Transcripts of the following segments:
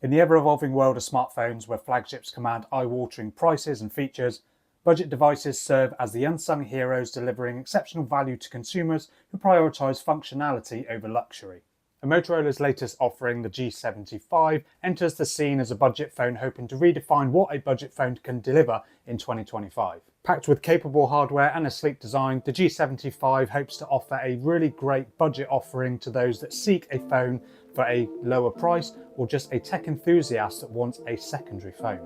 In the ever-evolving world of smartphones where flagships command eye-watering prices and features, budget devices serve as the unsung heroes delivering exceptional value to consumers who prioritise functionality over luxury. And Motorola's latest offering, the G75, enters the scene as a budget phone hoping to redefine what a budget phone can deliver in 2025. Packed with capable hardware and a sleek design, the G75 hopes to offer a really great budget offering to those that seek a phone for a lower price or just a tech enthusiast that wants a secondary phone.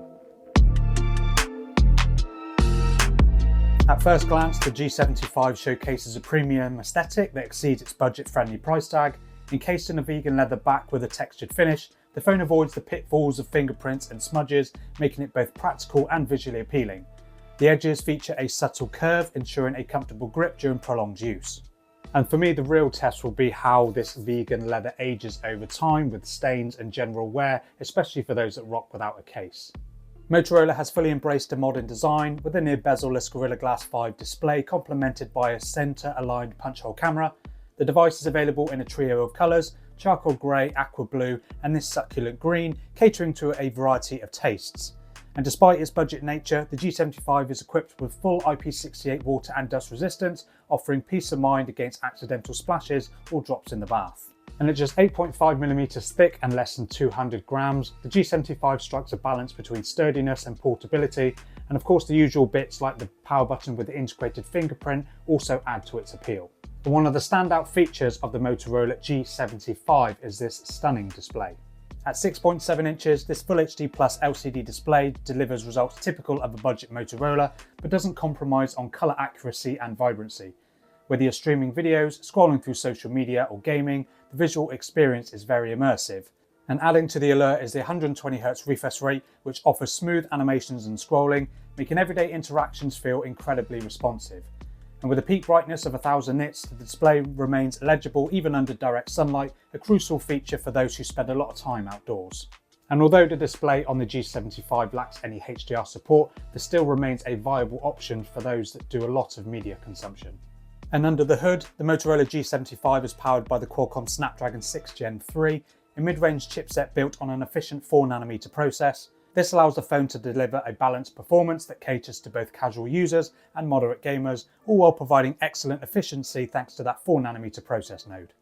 At first glance, the G75 showcases a premium aesthetic that exceeds its budget-friendly price tag. Encased in a vegan leather back with a textured finish, the phone avoids the pitfalls of fingerprints and smudges, making it both practical and visually appealing. The edges feature a subtle curve, ensuring a comfortable grip during prolonged use. And for me, the real test will be how this vegan leather ages over time with stains and general wear, especially for those that rock without a case. Motorola has fully embraced a modern design with a near bezel-less Gorilla Glass 5 display complemented by a centre-aligned punch-hole camera. The device is available in a trio of colours: charcoal grey, aqua blue and this succulent green, catering to a variety of tastes. And despite its budget nature, the G75 is equipped with full IP68 water and dust resistance, offering peace of mind against accidental splashes or drops in the bath. And at just 8.5mm thick and less than 200 grams, the G75 strikes a balance between sturdiness and portability, and of course the usual bits like the power button with the integrated fingerprint also add to its appeal. But one of the standout features of the Motorola G75 is this stunning display. At 6.7 inches, this Full HD Plus LCD display delivers results typical of a budget Motorola, but doesn't compromise on colour accuracy and vibrancy. Whether you're streaming videos, scrolling through social media or gaming, the visual experience is very immersive. And adding to the allure is the 120Hz refresh rate, which offers smooth animations and scrolling, making everyday interactions feel incredibly responsive. And with a peak brightness of 1000 nits, the display remains legible even under direct sunlight, a crucial feature for those who spend a lot of time outdoors. And although the display on the G75 lacks any HDR support, there still remains a viable option for those that do a lot of media consumption. And under the hood, the Motorola G75 is powered by the Qualcomm Snapdragon 6 Gen 3, a mid-range chipset built on an efficient 4nm process. This allows the phone to deliver a balanced performance that caters to both casual users and moderate gamers, all while providing excellent efficiency thanks to that 4nm process node.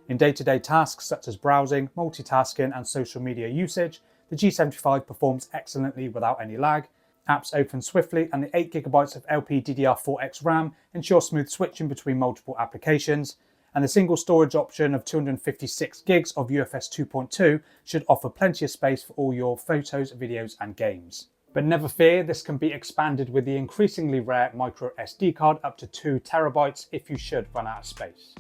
In day-to-day tasks such as browsing, multitasking and social media usage, the G75 performs excellently without any lag. Apps open swiftly and the 8GB of LPDDR4X RAM ensure smooth switching between multiple applications. And the single storage option of 256 gigs of UFS 2.2 should offer plenty of space for all your photos, videos and games. But never fear, this can be expanded with the increasingly rare micro SD card up to 2TB if you should run out of space.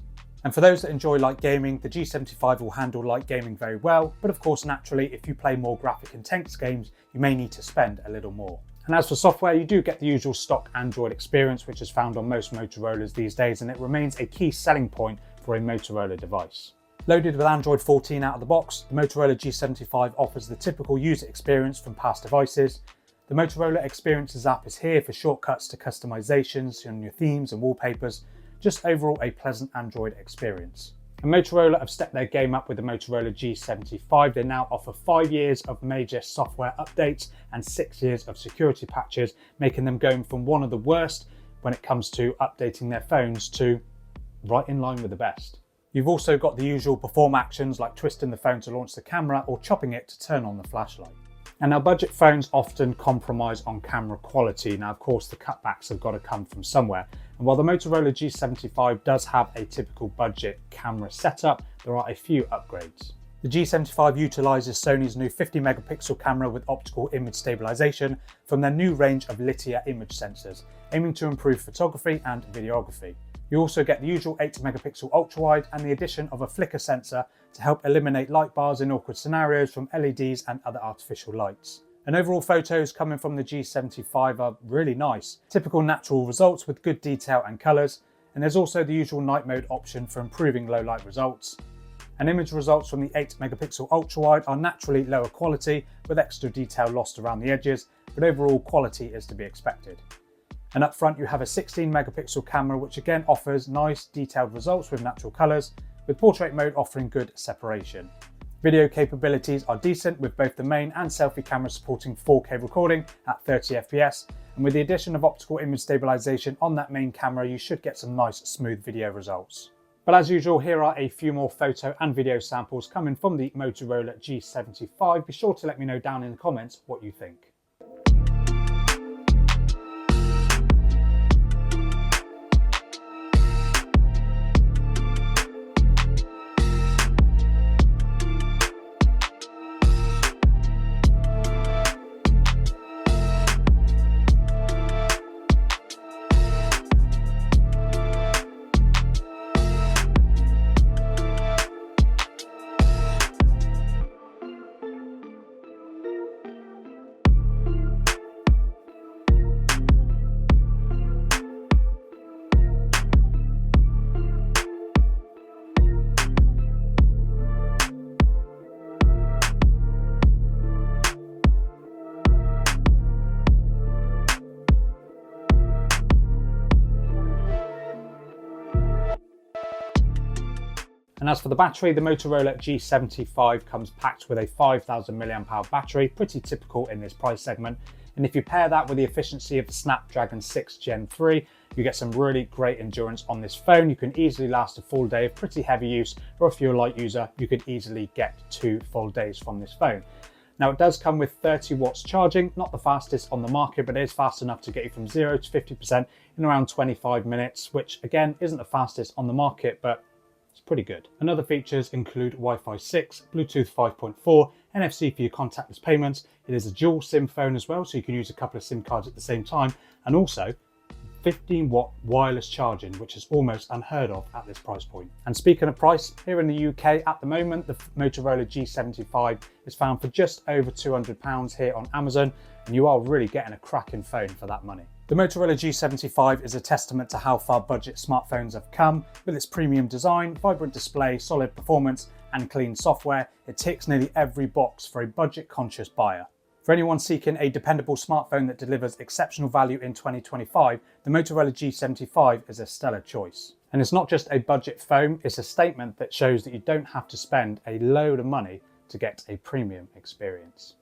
And for those that enjoy light gaming, the G75 will handle light gaming very well, but of course naturally if you play more graphic intense games, you may need to spend a little more. And as for software, you do get the usual stock Android experience which is found on most Motorola's these days, and it remains a key selling point for a Motorola device. Loaded with Android 14 out of the box, the Motorola G75 offers the typical user experience from past devices. The Motorola Experiences app is here for shortcuts to customizations on your themes and wallpapers, just overall a pleasant Android experience. And Motorola have stepped their game up with the Motorola G75. They now offer 5 years of major software updates and 6 years of security patches, making them going from one of the worst when it comes to updating their phones to right in line with the best. You've also got the usual perform actions like twisting the phone to launch the camera or chopping it to turn on the flashlight. And now budget phones often compromise on camera quality. Now of course the cutbacks have got to come from somewhere. And while the Motorola G75 does have a typical budget camera setup, there are a few upgrades. The G75 utilises Sony's new 50MP camera with optical image stabilisation from their new range of Litia image sensors, aiming to improve photography and videography. You also get the usual 8MP ultrawide and the addition of a flicker sensor to help eliminate light bars in awkward scenarios from LEDs and other artificial lights. And overall photos coming from the G75 are really nice. Typical natural results with good detail and colours, and there's also the usual night mode option for improving low light results. And image results from the 8MP ultrawide are naturally lower quality with extra detail lost around the edges, but overall quality is to be expected. And up front you have a 16MP camera which again offers nice detailed results with natural colours, with portrait mode offering good separation. Video capabilities are decent, with both the main and selfie cameras supporting 4K recording at 30 FPS, and with the addition of optical image stabilization on that main camera, you should get some nice smooth video results. But as usual, here are a few more photo and video samples coming from the Motorola G75. Be sure to let me know down in the comments what you think. And as for the battery, the Motorola G75 comes packed with a 5000 mAh battery, pretty typical in this price segment. And if you pair that with the efficiency of the Snapdragon 6 Gen 3, you get some really great endurance on this phone. You can easily last a full day of pretty heavy use, or if you're a light user, you could easily get 2 full days from this phone. Now it does come with 30 watts charging, not the fastest on the market, but it is fast enough to get you from 0 to 50% in around 25 minutes, which again isn't the fastest on the market, but it's pretty good. And other features include Wi-Fi 6, Bluetooth 5.4, NFC for your contactless payments. It is a dual SIM phone as well, so you can use a couple of SIM cards at the same time, and also 15-watt wireless charging, which is almost unheard of at this price point. And speaking of price, here in the UK at the moment, the Motorola G75 is found for just over £200 here on Amazon, and you are really getting a cracking phone for that money. The Motorola G75 is a testament to how far budget smartphones have come. With its premium design, vibrant display, solid performance, and clean software, it ticks nearly every box for a budget-conscious buyer. For anyone seeking a dependable smartphone that delivers exceptional value in 2025, the Motorola G75 is a stellar choice. And it's not just a budget phone, it's a statement that shows that you don't have to spend a load of money to get a premium experience.